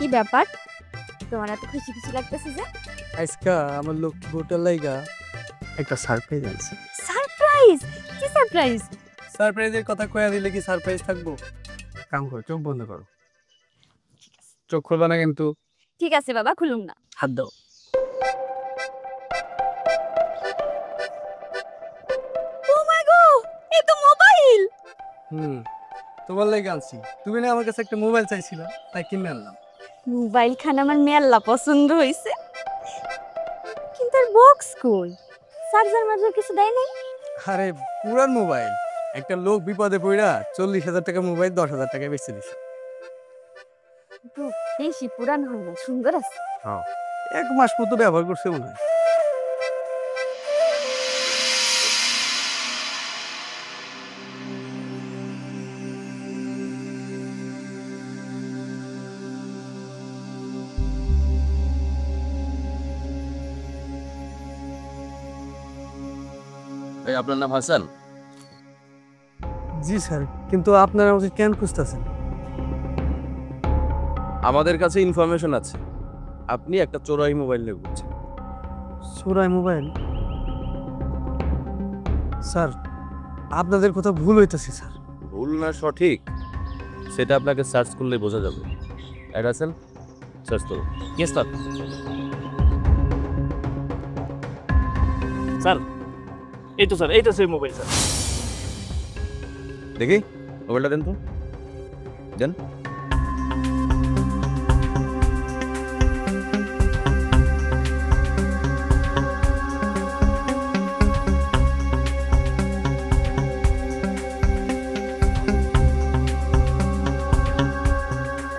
কি ব্যাপার তোমার এত খুশি খুশি লাগতেছে যে? আজকা আমার লক্ষ্মী হোটেল লাইগা একটা সারপ্রাইজ আছে। সারপ্রাইজ? কি সারপ্রাইজ? সারপ্রাইজের কথা কয়া দিলে কি সারপ্রাইজ থাকবো? কাম করো, চোখ বন্ধ করো। চোখ খুলবা না কিন্তু। ঠিক আছে বাবা, খুলুম না। হাত দাও। ও মাই গড, এ তো মোবাইল। তোমার লাগে আনছি। তুমি না আমার কাছে একটা মোবাইল চাইছিলা, তাই কিনে আনলাম। মোবাইল খান আমার মেলা পছন্দ হইছে, কিন্তু আর বক্স কই? চার্জার মার্জার কিছু দেয় নাই? আরে পুরান মোবাইল, একটা লোক বিপদে পড়া 40,000 টাকা মোবাইল 10,000 টাকায় বেচে দিছে। তো বেশি পুরান হয় না, সুন্দর আছে। হ্যাঁ, 1 মাস মতো ব্যবহার করছে মনে হয়। ভাই আপনার নাম হাসান? জি স্যার, কিন্তু আপনারা আমাকে কেন খুঁজতেছেন? আমাদের কাছে ইনফরমেশন আছে আপনি একটা চোরাই মোবাইল নিয়ে ঘুরছেন। চোরাই মোবাইল? স্যার, আপনাদের কথা ভুল হইতেছে স্যার। ভুল না সঠিক সেটা আপনাকে সার্চ করলে বোঝা যাবে। অ্যাড আছেন, সার্চ করুন। Yes sir. স্যার এই তো স্যার, এই তো সেই মোবাইল স্যার। দেখি মোবাইলটা দেন তো, দেন।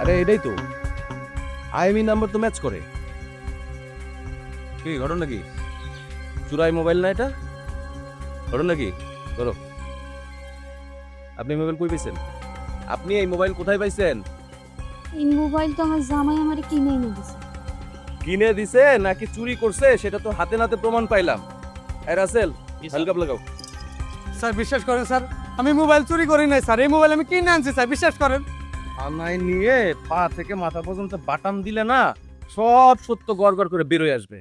আরে এটাই তো আইএমই নাম্বার তো ম্যাচ করে। কি ঘটনা কি? চুরাই মোবাইল না এটা? ঘটনা কি? বলো। আপনি মোবাইল কই পাইছেন? আপনি এই মোবাইল কোথায় পাইছেন? এই মোবাইল তো আমার জামাই আমারে কিনে এনে দিছে। কিনে দিছে নাকি চুরি করছে সেটা তো হাতে নাতে প্রমাণ পাইলাম। এই রাসেল, হেলকাপ লাগাও। স্যার বিশ্বাস করেন স্যার, আমি মোবাইল চুরি করি নাই স্যার, এই মোবাইল আমি কিনে আনছি স্যার, বিশ্বাস করেন। আনাই নিয়ে পা থেকে মাথা পর্যন্ত বাটাম দিলে না সব সত্য গড়গড় করে বের হয়ে আসবে।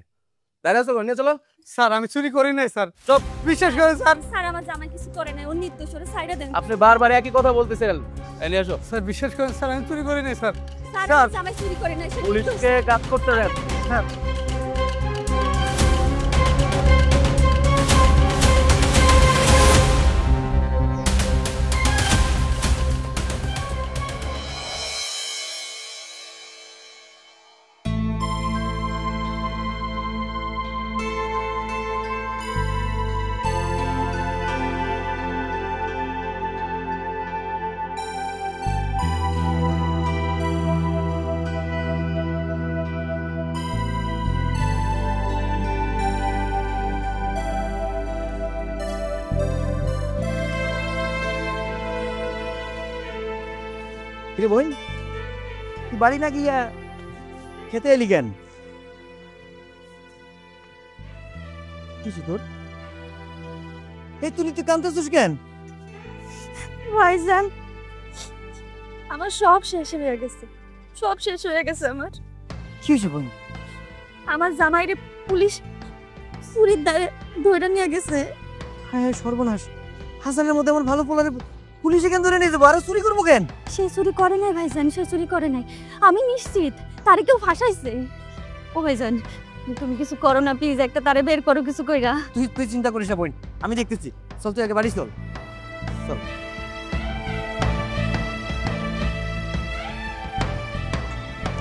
দাঁড়িয়ে আছো, নিয়ে চলো। স্যার আমি চুরি করি নাই স্যার, চুপ। বিশ্বাস করেন স্যার। স্যার আমার জামাই কিছু করে নাই, ও নিত্য সরে সাইডে দেন। আপনি বারবার একই কথা বলতেছেন। নিয়ে আসো। স্যার বিশ্বাস করেন স্যার, আমি চুরি করি নাই স্যার। Sir sir. আমার জামাই চুরি করে নাই। পুলিশকে কাজ করতে দেন। স্যার কিরে বোন, তুই বাড়ি না গিয়া খেতে এলি কেন? কিছু তোর এই তুই কাঁদতেছিস কেন? ভাইজান আমার সব শেষ হয়ে গেছে, সব শেষ হয়ে গেছে আমার। কি হয়েছে বোন? আমার জামাইরে পুলিশ চুরির দায়ে ধরে নিয়ে গেছে। হ্যাঁ সর্বনাশ, হাসানের মধ্যে আমার ভালো পোলারে পুলিশে কেন ধরে নিয়ে যাবো? আর চুরি করবো কেন? সে চুরি করে নাই ভাইজান, সে চুরি করে নাই, আমি নিশ্চিত তারে কেউ ফাঁসাইছে। ও ভাইজান তুমি কিছু করো না প্লিজ, একটা তারে বের করো কিছু কইরা। তুই চিন্তা করিস না বোন, আমি দেখতেছি। চল তুই আগে বাড়ি চল। চল।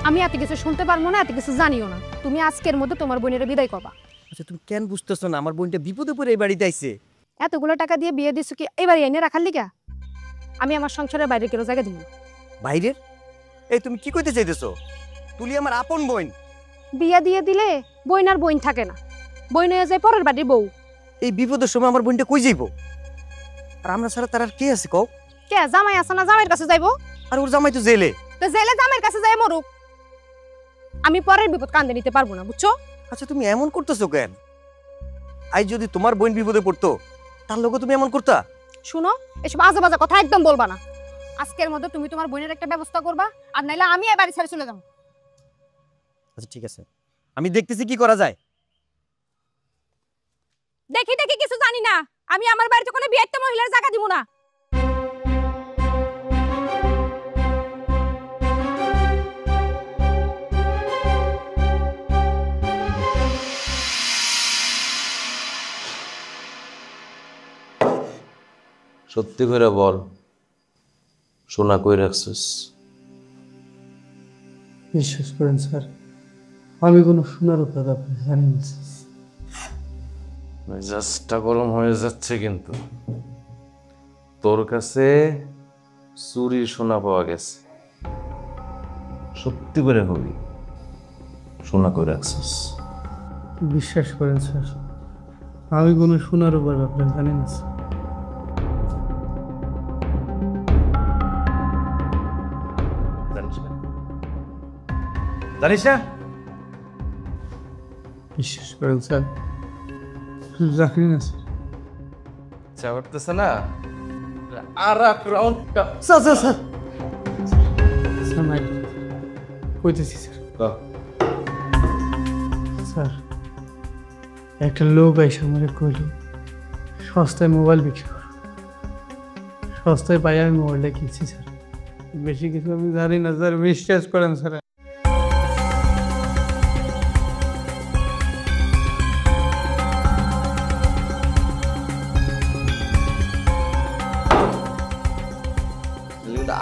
আমি এত কিছু শুনতে পারবো না, এত কিছু জানিও না। তুমি আজকের মধ্যে তোমার বোনের বিদায় করবা। আচ্ছা তুমি কেন বুঝতেছো না? আমার বোনটা বিপদে পড়ে এই বাড়িতে আইছে। এতগুলো টাকা দিয়ে বিয়ে দিছো কি এবারে এনে রাখার লিগা? আমি আমার সংসারের বাইরে কেউ জায়গা দিব। বাইরের? এই তুমি কি কইতে চাইতেছো? তুলি আমার আপন বোন। বিয়ে দিয়ে দিলে বইন আর বইন থাকে না, বইন হয়ে যায় পরের বাড়ির বউ। এই বিপদের সময় আমার বোনটা কই যাইবো? আর আমরা ছাড়া তার আর কে আছে কও? কে জামাই আছে না, জামাইয়ের কাছে যাইবো। আর ওর জামাই তো জেলে। তো জেলে জামাইয়ের কাছে যাই মরুক, আমি পরের বিপদ কান্দে নিতে পারবো না, বুঝছো? আচ্ছা তুমি এমন করতেছো কেন? আই যদি তোমার বোন বিপদে পড়তো তার লোক তুমি এমন করতা? শুনো, এসব আজে বাজে কথা একদম বলবা না। আজকের মধ্যে তুমি তোমার বোনের একটা ব্যবস্থা করবা, আর নাইলে আমি এই বাড়ি ছেড়ে চলে যাবো। আচ্ছা ঠিক আছে, আমি দেখতেছি কি করা যায়। দেখি দেখি কিছু জানি না, আমি আমার বাড়িতে কোনো বিয়েতে মহিলার জায়গা দিব না। সত্যি করে বল, সোনা কই রাখছিস? বিশ্বাস করেন স্যার, আমি কোনো সোনার উপর আপনি জানেন না। মেজাজটা গরম হয়ে যাচ্ছে কিন্তু। তোর কাছে চুরির সোনা পাওয়া গেছে, সত্যি করে হবি, সোনা কই রাখছিস? বিশ্বাস করেন স্যার, আমি কোনো সোনার উপর আপনি জানেন না। জানিস না? বিশ্বাস করেন স্যার, জানি না স্যার। ইচ্ছা করতেছে না আর এক রাউন্ডটা? স্যার স্যার স্যার স্যার নাই কইতেছি স্যার। স্যার একটা লোক এসে আমাকে কইল সস্তায় মোবাইল বিক্রি করো, সস্তায় পাই আমি মোবাইলটা কিনছি স্যার। বেশি কিছু আমি জানি না স্যার, বিশ্বাস করেন স্যার।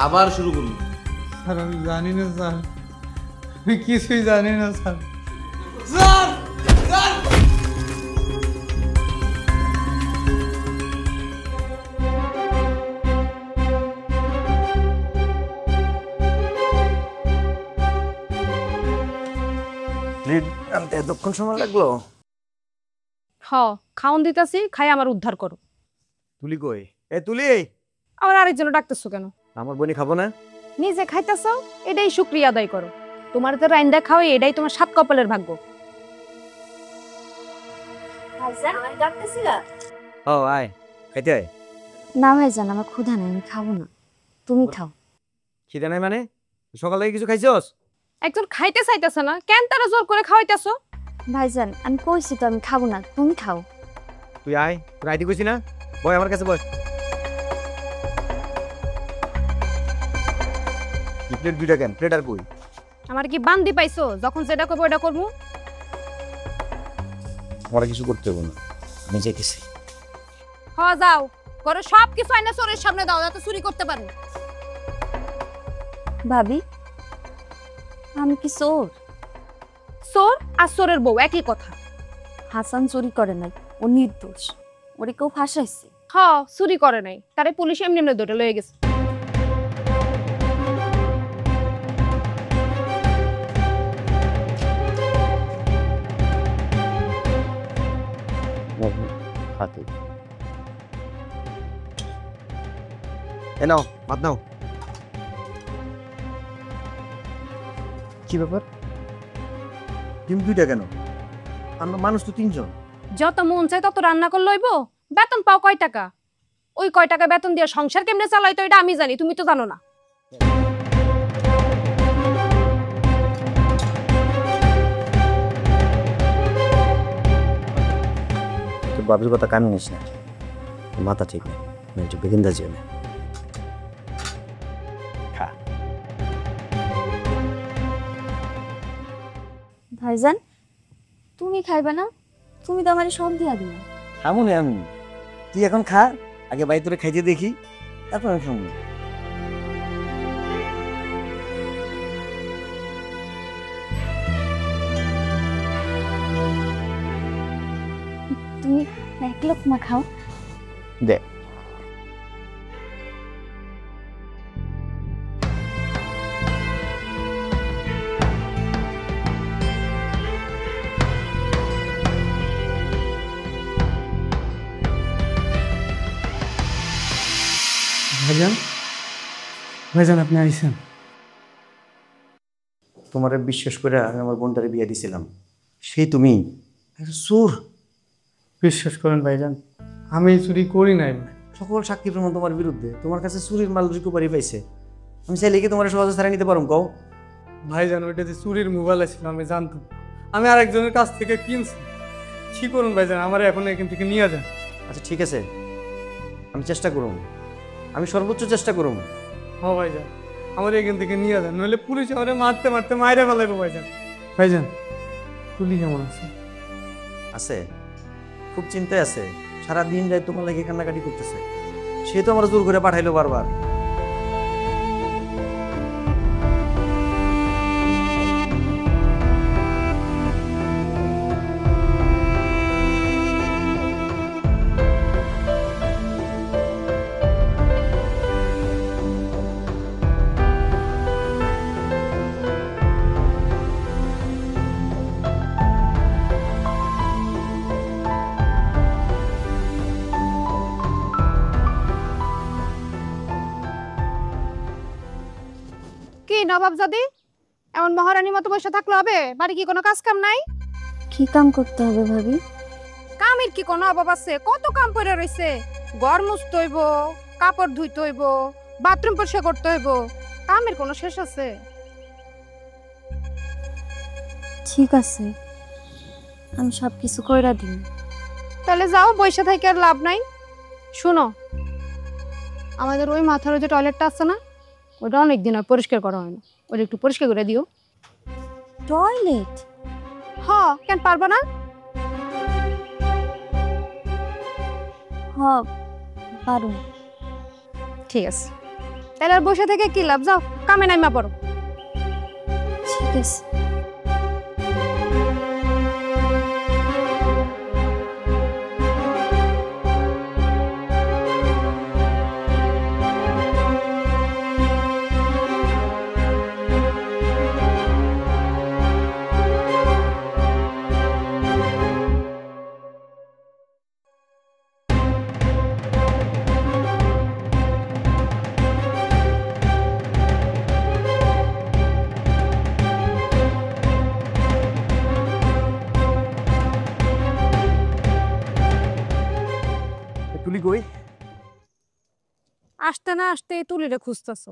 আবার শুরু করুন। স্যার আমি জানি না স্যার, আমি কিছুই জানি না স্যার। স্যার লিড আনতে এতক্ষণ সময় লাগলো? হ, খাওন দিতাছি, খাই আমার উদ্ধার করো। তুলি কই? এ তুলি, আবার আরেকজন ডাকতেছো কেন? আমার বোনই খাবো না? নিজে খাইতেছো, এটাই শুকরিয়া আদায় করো। তোমার তো রাইন্দা খাওয়াই, এটাই তোমার সাত কপালের ভাগ্য। ভাইজান আমি ডাকতেছিলা? ও আয়, খাইতে আয়। না ভাইজান, আমার ক্ষুধা নাই, আমি খাবো না, তুমি খাও। খিদে নাই মানে? সকাল থেকে কিছু খাইছস? একজন খাইতে চাইতেছে না, কেন তারা জোর করে খাওয়াইতেছো? ভাইজান আমি কইছি তো আমি খাবো না, তুমি খাও। তুই আয়, তোর আইডি কইছি না? বয় আমার কাছে বয়। প্লেট দুইটা কেন? প্লেট আর কই? আমার কি বান্দি পাইছো? যখন যেটা করবো ওটা করবো। আমার কিছু করতে হবে না, আমি যাইতেছি। হ যাও, করে সব কিছু আইনা চোরের সামনে দাও, যাতে চুরি করতে পারো। ভাবি আমি কি চোর? চোর আর চোরের বউ একই কথা। হাসান চুরি করে নাই, ও নির্দোষ, ওরে কেউ ফাঁসাইছে। হ, চুরি করে নাই, তারে পুলিশ এমনি এমনি ধরে লয়ে গেছে। হাতে এ নাও, ভাত নাও। কি ব্যাপার? ডিম দুইটা কেন? আমরা মানুষ তো তিনজন। যত মন চাই তত রান্না করে লইব। বেতন পাও কয় টাকা? ওই কয় টাকা বেতন দিয়ে সংসার কেমনে চালাই তো এটা আমি জানি, তুমি তো জানো না। তোর বাবির কথা কানে নিস না, মাথা ঠিক নেই, একটু বেগিন্দা জিও না। ভাইজান তুমি খাইবে না? তুমি তো আমার সব দিয়া দিও। খামু না আমি, তুই এখন খা, আগে বাড়ি তোরে খাইতে দেখি, তারপর আমি খামু। তুমি এক লোকমা খাও। দে। ভাইজান, ভাইজান আপনি আইছেন? তোমারে বিশ্বাস করে আমি আমার বোনটারে বিয়ে দিছিলাম, সেই তুমি একটা চোর। বিশ্বাস করেন ভাইজান, আমি চুরি করি নাই। সকল সাক্ষী প্রমাণ তোমার বিরুদ্ধে, তোমার কাছে চুরির মাল রিকভারি পাইছে। আমি চাইলে কি তোমার সহজে ছাড়া নিতে পারুম? কও ভাইজান ওইটা যে চুরির মোবাইল ছিল আমি জানতাম, আমি আরেকজনের কাছ থেকে কিনছি। কি করুন ভাইজান, আমার এখন এখান থেকে নিয়ে যান। আচ্ছা ঠিক আছে, আমি চেষ্টা করুন, আমি সর্বোচ্চ চেষ্টা করুন। হ ভাইজান, আমার এখান থেকে নিয়ে যান, নইলে পুলিশ আমার মারতে মারতে মাইরে ফেলাইবো ভাইজান। ভাইজান তুলি কেমন আছে? আছে, খুব চিন্তায় আছে, সারা দিন রাত তোমার লাগে কান্নাকাটি করতেছে। সে তো আমার জোর করে পাঠাইলো বারবার। কি নবাবজাদি, এমন মহারানীর মতো বসে থাকলে হবে? বাড়ি কি কোনো কাজ কাম নাই? কি কাম করতে হবে ভাবি? কামের কি কোনো অভাব আছে? কত কাম পড়ে রইছে। ঘর মুছতে হইব, কাপড় ধুইতে হইব, বাথরুম পরিষ্কার করতে হইব, কামের কোনো শেষ আছে? ঠিক আছে, আমি সব কিছু কইরা দিই। তাহলে যাও, বসে থেকে আর লাভ নাই। শুনো, আমাদের ওই মাথার যে টয়লেটটা আছে না, ওটা অনেকদিন আর পরিষ্কার করা হয় না, ওটা একটু পরিষ্কার করে দিও। টয়লেট? হ, কেন পারবো না? হ পারুম। ঠিক আছে, তাহলে আর বসে থেকে কি লাভ, যাও কামে নাইমা পড়ো। ঠিক আছে। তুলি কই? আসতে না আসতে তুলিরে খুঁজতেছো,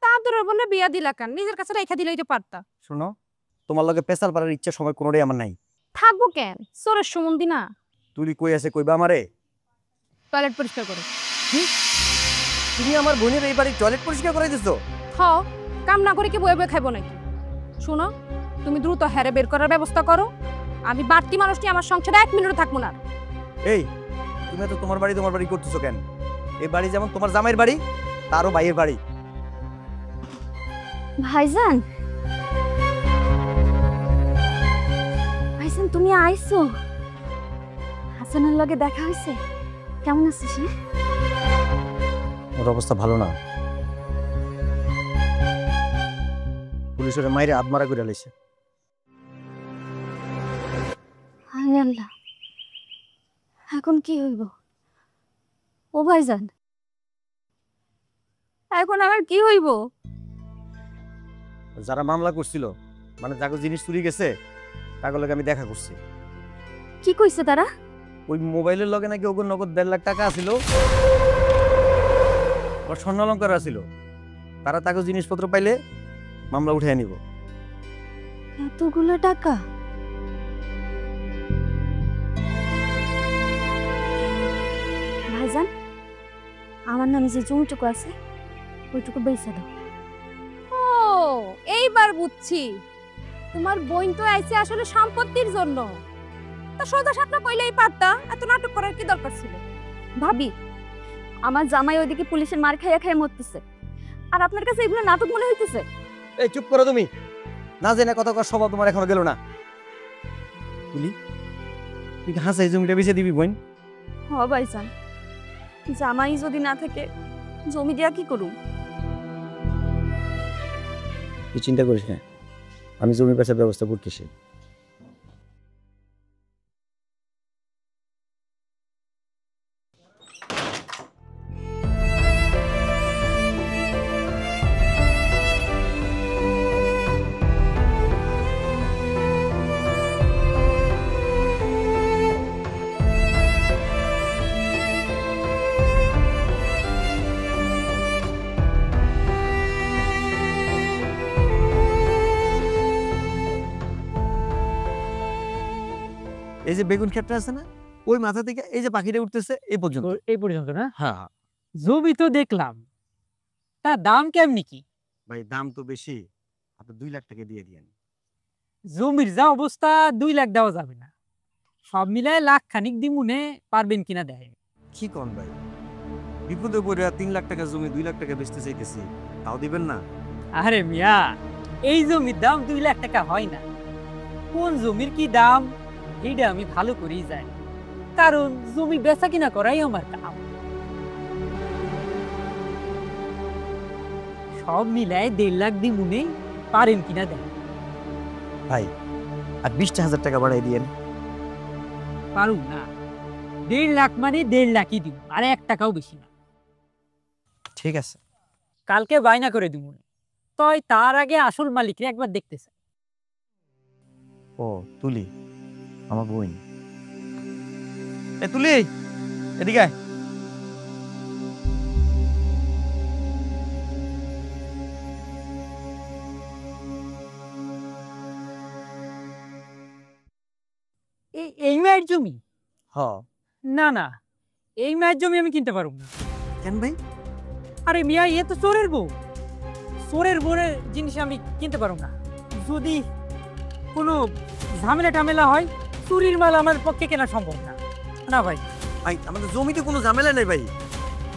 তা আদরের বলে বিয়া দিলা কেন? নিজের কাছে রেখা দিলেই তো পারতা। শোনো, তোমার লগে পেশাল পাড়ার ইচ্ছা সময় কোনোটাই আমার নাই। থাকবো কেন, চোরের সম্বন্ধী না। তুলি কই আছে কইবা আমারে? টয়লেট পরিষ্কার করো। তুমি আমার বোনের এই বাড়ির টয়লেট পরিষ্কার করাই দিছো? হ, কাম না করে কি বয়ে বয়ে খাইবো নাকি? শোনো, তুমি দ্রুত হ্যারে বের করার ব্যবস্থা করো। আমি বাড়তি মানুষটি আমার সংসারে 1 মিনিটও থাকবো না। এই তুমি তো তোমার বাড়ি করতেছো কেন? এই বাড়ি যেমন তোমার জামাইয়ের বাড়ি, তারও ভাইয়ের বাড়ি। ভাইজান, ভাইজান তুমি আইছো? হাসানের লগে দেখা হইছে? কেমন আছিস? ওর অবস্থা ভালো না, পুলিশের মাইরে আত্মারা করে লাইছে। হায় আল্লাহ, এখন কি হইব? ও ভাইজান, এখন আমার কি হইব? যারা মামলা করছিল, মানে যাকে জিনিস চুরি গেছে, তাকে লগে আমি দেখা করছি। কি কইছে তারা? ওই মোবাইলের লগে নাকি ওগুলো নগদ 1.5 লাখ টাকা আছিল, ওর স্বর্ণ অলঙ্কার আছিল। তারা তাকে জিনিসপত্র পাইলে মামলা উঠিয়ে নিব। এতগুলো টাকা? ভাইজান, আমার নামে যে জমিটুকু আছে ওইটুকু বেচে দাও। ও, এইবার বুঝছি, তোমার বোন তো আইছে আসলে সম্পত্তির জন্য। তা সোজা সাপটা কইলেই পারতা, এত নাটক করার কি দরকার ছিল? ভাবি, আমার জামাই ওইদিকে পুলিশের মার খাইয়া খাইয়া মরতেছে, আর আপনার কাছে এগুলো নাটক মনে হইতেছে? এই চুপ করো তুমি, না জেনে কথা কর স্বভাব তোমার এখনো গেল না। তুলি, তুই হাসা এই জমিটা বেঁচে দিবি বোন? হ ভাইজান, জামাই যদি না থাকে জমি দিয়া কি করুম? তুই চিন্তা করিস না, আমি জমি বেচার ব্যবস্থা করতেছি। এই যে বেগুন ক্ষেতটা আছে না, ওই মাথা থেকে এই যে পাখিটা উঠতেছে এই পর্যন্ত। এই পর্যন্ত না? হ্যাঁ জমি তো দেখলাম, তার দাম কেমনি কি? ভাই দাম তো বেশি, আপনি 2 লাখ টাকা দিয়ে দিয়েন। জমির যা অবস্থা 2 লাখ দেওয়া যাবে না, সব মিলায় লাখ খানিক দিমুনে পারবেন কিনা দেয়। কি কোন ভাই, বিপদে পড়ে 3 লাখ টাকা জমি 2 লাখ টাকা বেচতে চাইতেছি, তাও দিবেন না? আরে মিয়া, এই জমির দাম 2 লাখ টাকা হয় না। কোন জমির কি দাম এইটা আমি ভালো করেই জানি, কারণ জমি বেচা কিনা করাই আমার কাম। সব মিলায় 1.5 লাখ দিমুনে পারেন কিনা দেয়। ভাই আর 20,000 টাকা বাড়াই দিয়েন। পারুন না, 1.5 লাখ মানে 1.5 লাখই দিব, আর 1 টাকাও বেশি না। ঠিক আছে, কালকে বায়না করে দিব, তয় তার আগে আসল মালিকরে একবার দেখতে চাই। ও তুলি আমার বোন। এ তুলি এদিকে আয়। এই মায়ের জমি? হ। না না, এই মায়ের জমি আমি কিনতে পারব না। কেন ভাই? আরে মিয়া, এ তো চোরের বউ, চোরের বউয়ের জিনিস আমি কিনতে পারব না। যদি কোনো ঝামেলা টামেলা হয়, চুরির মাল আমার পক্ষে কেনা সম্ভব না। না ভাই, ভাই আমাদের জমিতে কোনো ঝামেলা নেই ভাই।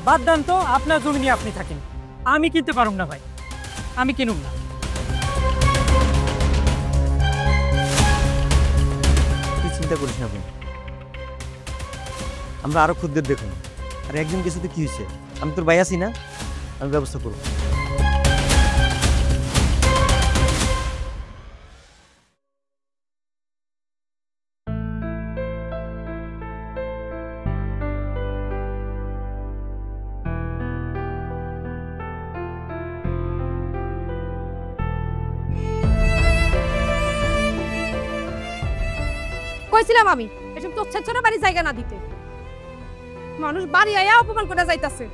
বাদ দেন তো, আপনার জমি নিয়ে আপনি থাকেন, আমি কিনতে পারব না ভাই, আমি কিনুম না। কি চিন্তা করিস না ভাই, আমরা আরো খুদ্দের দেখুন। আর একজন কিছুতে কি হয়েছে, আমি তোর ভাই আছি না, আমি ব্যবস্থা করব। কইছিলাম আমি এসব তো ছেছরা বাড়ি জায়গা না দিতে। মানুষ বাড়ি আয়া অপমান করে যাইতাছে,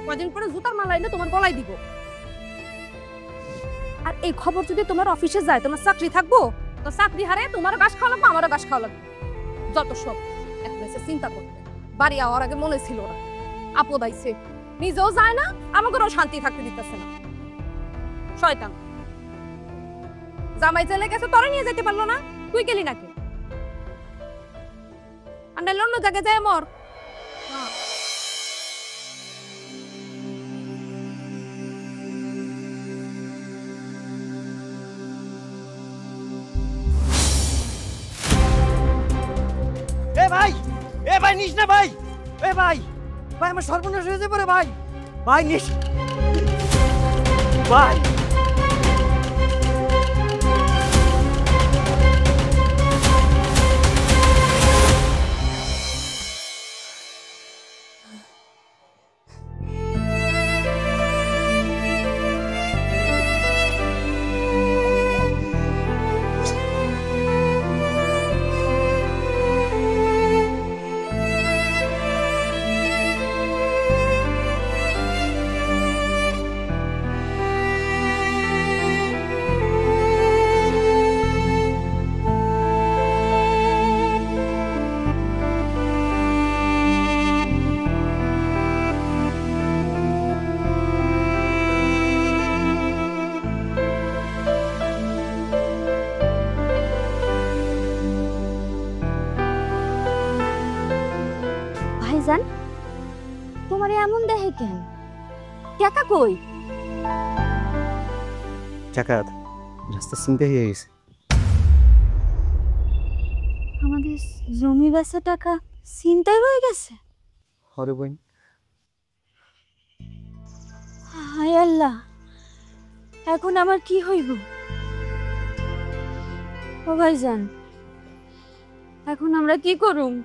কদিন পরে জুতার মালা এনে তোমার গলায় দিব। আর এই খবর যদি তোমার অফিসে যায়, তোমার চাকরি থাকবো? তো চাকরি হারে তোমার গাছ খাওয়া লাগবে, আমারও গাছ খাওয়া লাগবে। যত সব এক মেসে চিন্তা করতে বাড়ি আওয়ার আগে মনে ছিল না, আপদ আইছে, নিজেও যায় না, আমাকেও শান্তি থাকতে দিতেছে না। শয়তান জামাই জেলে গেছে, তোরা নিয়ে যেতে পারলো না, তুই গেলি নাকি? আর নাহলে অন্য জায়গায় যায় মর। এ ভাই নিস না ভাই, এ ভাই ভাই আমার সর্বনাশ হয়ে যাবে রে ভাই, ভাই নিস ভাই। ভাইজান, তোমার এমন দেখে কেন? টাকা কই? টাকা রাস্তা চিন্তা হয়ে গেছে। আমাদের জমি বেচা টাকা চিন্তাই হয়ে গেছে। হরে বোন, হায় আল্লাহ, এখন আমার কি হইব? ও ভাইজান, এখন আমরা কি করুম?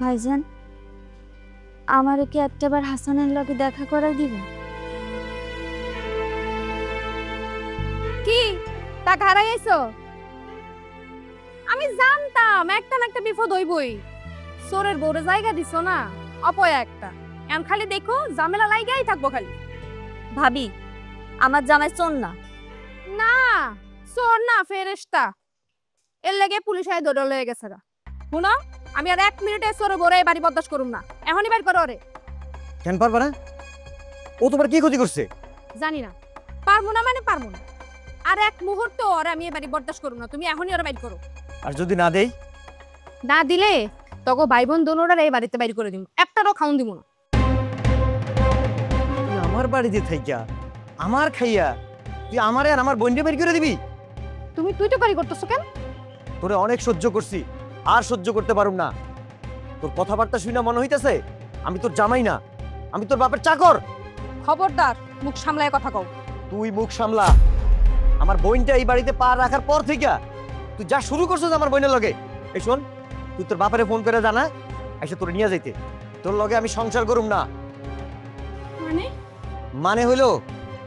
ভাইজান, আমার কি একটাবার হাসানের লগে দেখা করাই দিবেন? কি টাকা হারাইছো? আমি জানতাম একটা না একটা বিপদ হইবই। চোরের বউরে জায়গা দিছো না, অপয়া একটা। এখন খালি দেখো ঝামেলা লাইগাই থাকবো খালি। ভাবি আমার জামাই চোর না। না চোর না, ফেরেশতা। এর লেগে পুলিশ আয় দৌড় লয়ে গেছে গা। শুনো, আমি আর 1 মিনিটে চোরে বড় এই বাড়ি বরদাস্ত করুম না। এখনই বের করো রে। কেন পারবা না? ও তোমার কি ক্ষতি করছে? জানি না, পারবো না মানে পারবো না। আর 1 মুহূর্ত ওরে আমি এই বাড়ি বরদাস্ত করুম না। তুমি এখনই ওরে বাইর করো। আর যদি না দেই? না দিলে তগো ভাই বোন দোনোরা এই বাড়িতে বাইর করে দিব, একটারও খাউন দিব না। তুই আমার বাড়িতে থাইকা আমার খাইয়া তুই আমারে আর আমার বোনকে বের করে দিবি? তুমি তুই তো বাড়ি করতেছো কেন? তোরে অনেক সহ্য করছি, আর সহ্য করতে পারুম না। তোর কথাবার্তা শুনে মনে হইতেছে আমি তোর জামাই না, আমি তোর বাপের চাকর। খবরদার, মুখ সামলায় কথা কও। তুই মুখ সামলা। আমার বোনটা এই বাড়িতে পা রাখার পর থেকে তুই যা শুরু করছিস আমার বোনের লগে। এই শোন, তুই তোর বাপেরে ফোন করে জানা এসে তোরে নিয়ে যাইতে। তোর লগে আমি সংসার করুম না। মানে? মানে হইলো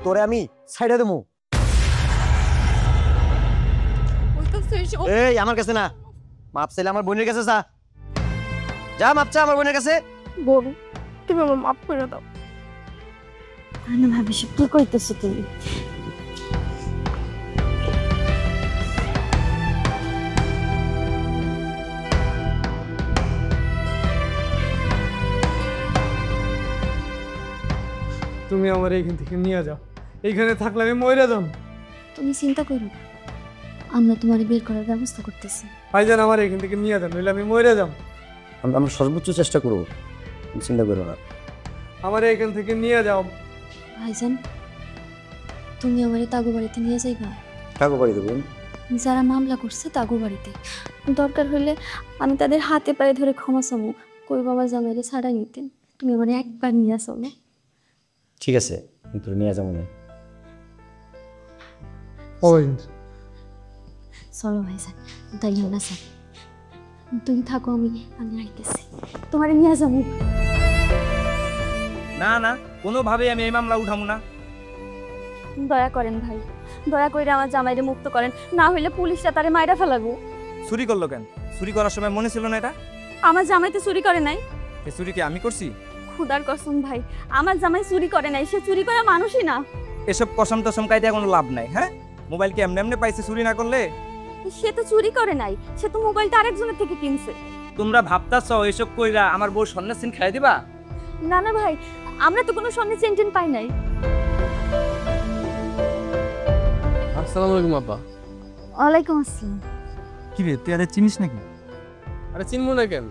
তোরে আমি ছাইড়া দেবো। এই আমার কাছে না, মাপ চাইলে আমার বোনের কাছে যা। যা মাপ চা আমার বোনের কাছে। বোন, তুমি আমার মাফ করে দাও। না ভাবি, সব কি কইতেছো তুমি? তুমি আমার এইখান থেকে নিয়ে যাও, এইখানে থাকলে আমি মরে যাম। তুমি চিন্তা করো না, আমরা তোমার বের করার ব্যবস্থা করতেছি। ভাইজান আমার এইখান থেকে নিয়ে যান, নইলে আমি মরে যাম। আমরা সর্বোচ্চ চেষ্টা করবো, চিন্তা করো না। আমার এইখান থেকে নিয়ে যাও। ভাইজান, তুমি আমার তাগো বাড়িতে নিয়ে যাইবা। কাকু বাড়ি দেবো? যারা মামলা করছে তাগো বাড়িতে। দরকার হলে আমি তাদের হাতে পায়ে ধরে ক্ষমা চামু, কই বাবা জামাইরে ছাড়াই নিতেন। তুমি আমার একবার নিয়ে আসো না? ঠিক আছে, তোর নিয়ে যাবো না। চলো ভাইজান, তাইও না স্যার, তুমি থাকো, আমি আইতেছি, তোমারে নিয়ে যাবো। না না, কোনোভাবেই আমি এই মামলা উঠাবো না। দয়া করেন ভাই, দয়া করে আমার জামাইরে মুক্ত করেন, না হইলে পুলিশরা তারে মাইরা ফেলাবো। চুরি করলো কেন? চুরি করার সময় মনে ছিল না এটা? আমার জামাই তো চুরি করে নাই। এই চুরি কি আমি করছি? খুদার কসম ভাই, আমার জামাই চুরি করে নাই, সে চুরি করা মানুষই না। এসব কসম টসম কাইতে কোনো লাভ নাই। হ্যাঁ, মোবাইল কি এমনি এমনি পাইছে চুরি না করলে? সে তো চুরি করে নাই, সে তো মোবাইলটা আরেকজনের থেকে কিনছে। তোমরা ভাবতাছ এসব কইরা আমার বউ স্বর্ণের সিন খাই দিবা? না না ভাই, আমরা তো কোনো স্বর্ণের চেনটেন পাই নাই। আসসালামু আলাইকুম আব্বা। ওয়ালাইকুম আসসালাম। কি রে, তুই আরে চিনিস নাকি? আরে চিনবো না কেন?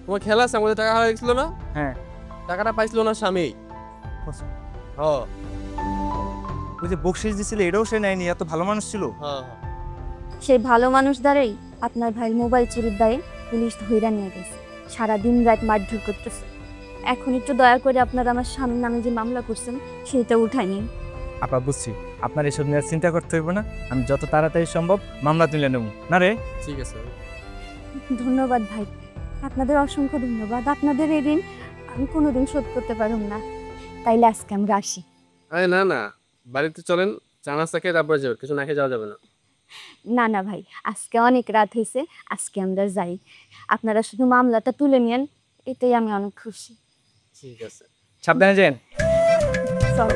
তোমার খেলা আছে, আমাদের টাকা হারিয়ে গেছিল না? হ্যাঁ। টাকাটা পাইছিল না স্বামী। হ্যাঁ ওই যে বকশিস দিছিল এটাও সে নেয়নি, এত ভালো মানুষ ছিল। হ্যাঁ। সেই ভালো মানুষ দ্বারাই আপনার ভাই মোবাইল চুরির দায়ে পুলিশ ধইরা নিয়ে গেছে, সারাদিন রাত মারধর করতেছে। এখন একটু দয়া করে আপনারা আমার স্বামীর নামে যে মামলা করছেন সেটা উঠাই নিন। আপা বুঝছি, আপনার এসব নিয়ে চিন্তা করতে হইব না, আমি যত তাড়াতাড়ি সম্ভব মামলা তুলে নেব। না রে? ঠিক আছে। ধন্যবাদ ভাই, আপনাদের অসংখ্য ধন্যবাদ। আপনাদের এই ঋণ আমি কোনোদিন শোধ করতে পারব না। তাইলে আজকে আমরা আসি। আরে না না, বাড়িতে চলেন, চা নাস্তা খেয়ে তারপরে যাবে, কিছু না খেয়ে যাওয়া যাবে না। না না ভাই, আজকে অনেক রাত হয়েছে, আজকে আমরা যাই। আপনারা শুধু মামলাটা তুলে নিন, এতেই আমি অনেক খুশি। ঠিক আছে, সাবধানে যান। চল।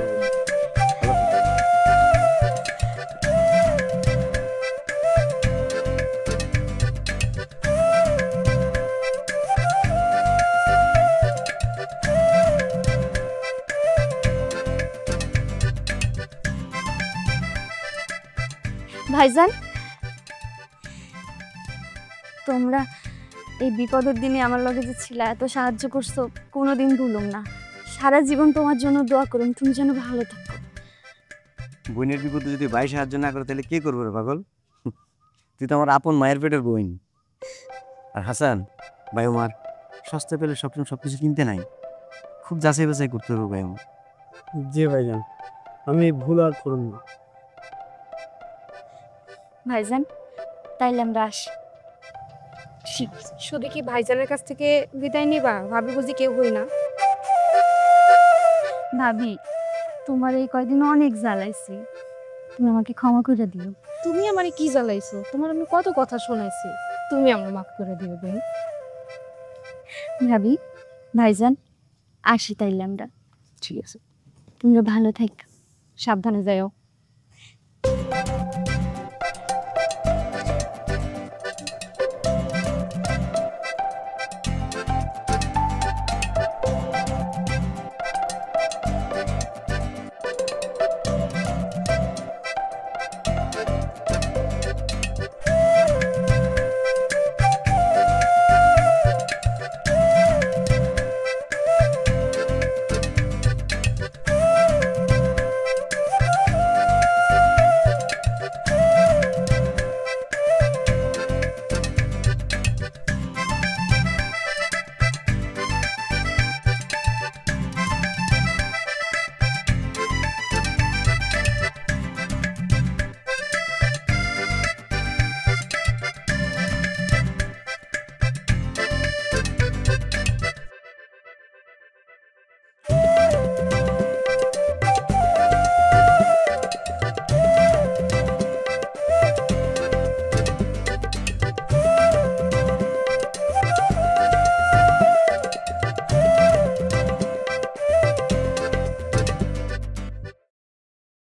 ভাইজান, তোমরা এই বিপদের দিনে আমার লগে যে ছিলা, এত সাহায্য করছো, কোনোদিন ভুলুম না। সারা জীবন তোমার জন্য দোয়া করুন, তুমি যেন ভালো থাকো। বোনের বিপদে যদি ভাই সাহায্য না করে তাহলে কে করবে রে পাগল? তুই তো আমার আপন মায়ের পেটের বোন। আর হাসান ভাই, আমার সস্তা পেলে সবসময় সবকিছু কিনতে নাই, খুব যাচাই বাছাই করতে হবে ভাই আমার। জি ভাইজান, আমি ভুল আর করুন না। ভাইজান, তাইলে আমরা আসি। শুধু কি ভাইজানের কাছ থেকে বিদায় নিবা? ভাবি বুঝি কেউ হই না? ভাবি, তোমার এই কয়দিন অনেক জ্বালাইছি, তুমি আমাকে ক্ষমা করে দিও। তুমি আমারে কি জ্বালাইছো? তোমার আমি কত কথা শোনাইছি, তুমি আমার মাফ করে দিও বোন। ভাবি, ভাইজান, আসি তাইলে আমরা। ঠিক আছে। তোমরা ভালো থাকো। সাবধানে যাও।